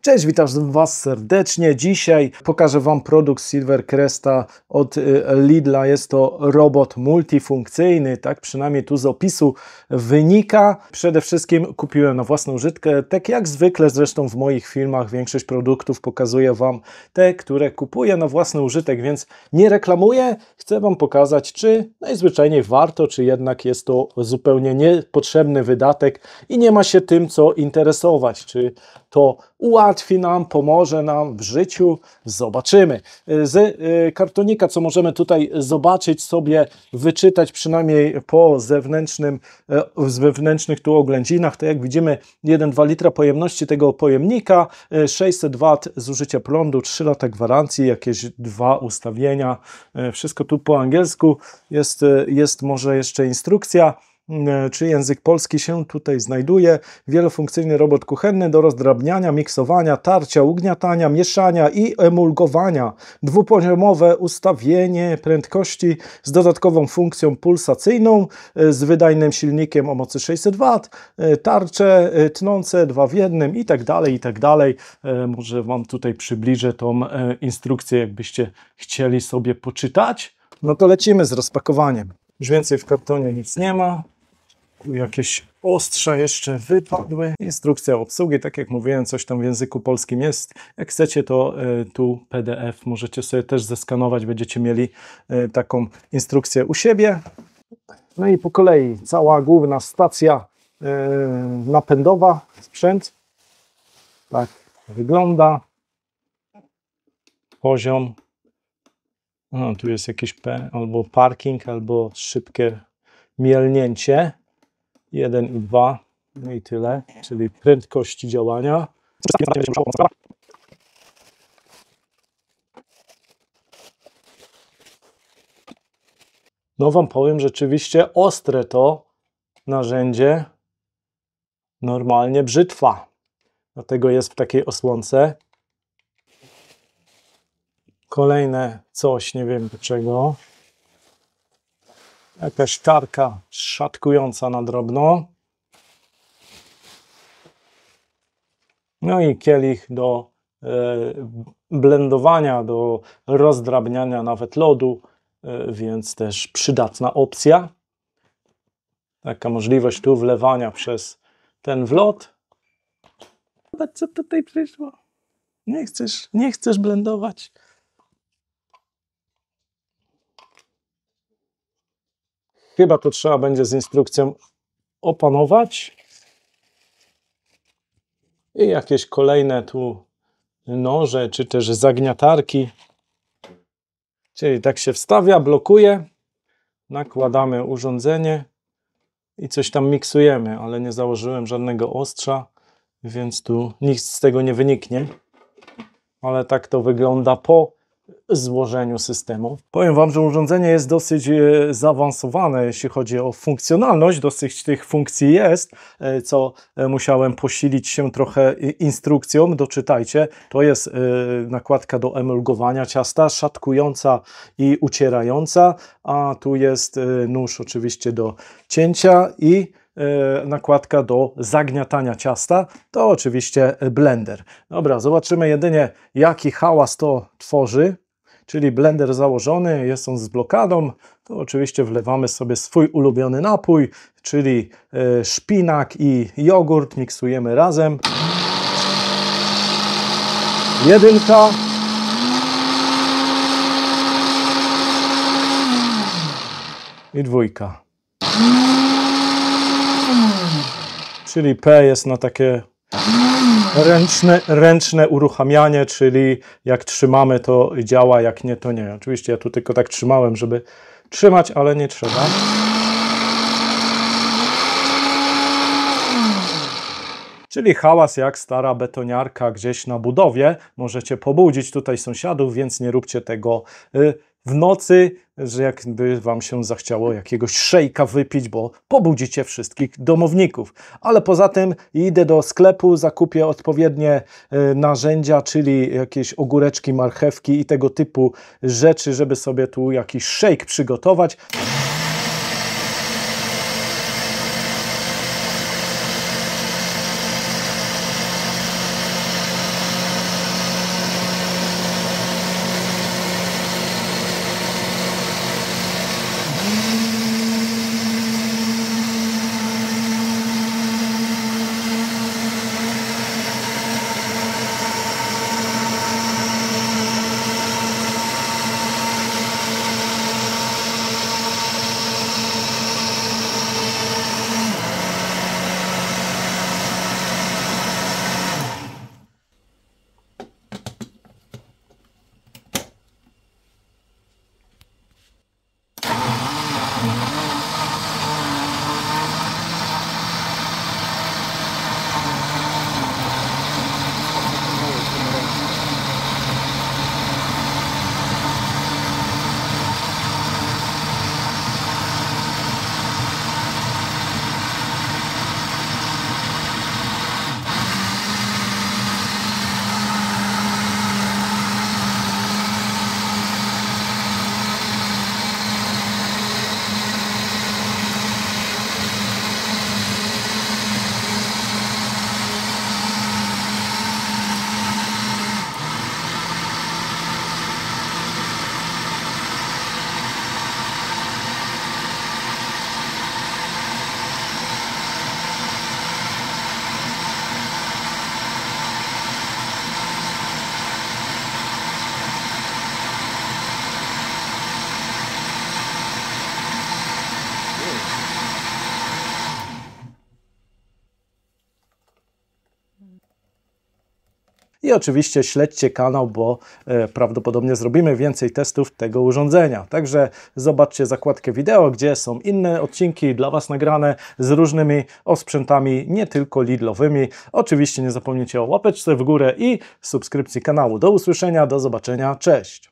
Cześć, witam Was serdecznie. Dzisiaj pokażę Wam produkt Silvercresta od Lidla. Jest to robot multifunkcyjny, tak przynajmniej tu z opisu wynika. Przede wszystkim kupiłem na własną użytkę, tak jak zwykle zresztą w moich filmach większość produktów pokazuję Wam te, które kupuję na własny użytek, więc nie reklamuję. Chcę Wam pokazać, czy najzwyczajniej warto, czy jednak jest to zupełnie niepotrzebny wydatek i nie ma się tym co interesować, czy to ułatwi nam, pomoże nam w życiu. Zobaczymy. Z kartonika, co możemy tutaj zobaczyć sobie, wyczytać przynajmniej po z wewnętrznych tu oględzinach, to jak widzimy 1,2 litra pojemności tego pojemnika, 600 W zużycia prądu, 3 lata gwarancji, jakieś 2 ustawienia, wszystko tu po angielsku, jest może jeszcze instrukcja, czy język polski się tutaj znajduje. Wielofunkcyjny robot kuchenny do rozdrabniania, miksowania, tarcia, ugniatania, mieszania i emulgowania. Dwupoziomowe ustawienie prędkości z dodatkową funkcją pulsacyjną, z wydajnym silnikiem o mocy 600 W, tarcze tnące 2 w 1 i tak dalej, i tak dalej. Może Wam tutaj przybliżę tą instrukcję, jakbyście chcieli sobie poczytać. No to lecimy z rozpakowaniem. Już więcej w kartonie nic nie ma. Tu jakieś ostrza jeszcze wypadły. Instrukcja obsługi, tak jak mówiłem, coś tam w języku polskim jest. Jak chcecie, to tu PDF możecie sobie też zeskanować. Będziecie mieli taką instrukcję u siebie. No i po kolei cała główna stacja napędowa, sprzęt. Tak wygląda. Poziom. No, tu jest jakiś albo parking, albo szybkie mielnięcie. 1 i 2, no i tyle, czyli prędkości działania. No Wam powiem, rzeczywiście ostre to narzędzie, normalnie brzytwa. Dlatego jest w takiej osłonce. Kolejne coś, nie wiem do czego. Jakaś tarka szatkująca na drobno. No i kielich do blendowania, do rozdrabniania nawet lodu, więc też przydatna opcja. Taka możliwość tu wlewania przez ten wlot. Zobacz, co tutaj przyszło. Nie chcesz blendować. Chyba to trzeba będzie z instrukcją opanować. I jakieś kolejne tu noże, czy też zagniatarki. Czyli tak się wstawia, blokuje, nakładamy urządzenie i coś tam miksujemy, ale nie założyłem żadnego ostrza, więc tu nic z tego nie wyniknie. Ale tak to wygląda po złożeniu systemu. Powiem Wam, że urządzenie jest dosyć zaawansowane, jeśli chodzi o funkcjonalność. Dosyć tych funkcji jest, co musiałem posilić się trochę instrukcją. Doczytajcie. To jest nakładka do emulgowania ciasta, szatkująca i ucierająca, a tu jest nóż oczywiście do cięcia i nakładka do zagniatania ciasta, to oczywiście blender. Dobra, zobaczymy jedynie jaki hałas to tworzy, czyli blender założony, jest on z blokadą, to oczywiście wlewamy sobie swój ulubiony napój, czyli szpinak i jogurt, miksujemy razem. 1 i 2. Czyli P jest na takie ręczne uruchamianie, czyli jak trzymamy to działa, jak nie to nie. Oczywiście ja tu tylko tak trzymałem, żeby trzymać, ale nie trzeba. Czyli hałas jak stara betoniarka gdzieś na budowie. Możecie pobudzić tutaj sąsiadów, więc nie róbcie tego w nocy, że jakby Wam się zachciało jakiegoś szejka wypić, bo pobudzicie wszystkich domowników. Ale poza tym idę do sklepu, zakupię odpowiednie narzędzia, czyli jakieś ogóreczki, marchewki i tego typu rzeczy, żeby sobie tu jakiś szejk przygotować. i oczywiście śledźcie kanał, bo prawdopodobnie zrobimy więcej testów tego urządzenia. Także zobaczcie zakładkę wideo, gdzie są inne odcinki dla Was nagrane z różnymi osprzętami, nie tylko Lidlowymi. Oczywiście nie zapomnijcie o łapeczce w górę i subskrypcji kanału. Do usłyszenia, do zobaczenia, cześć!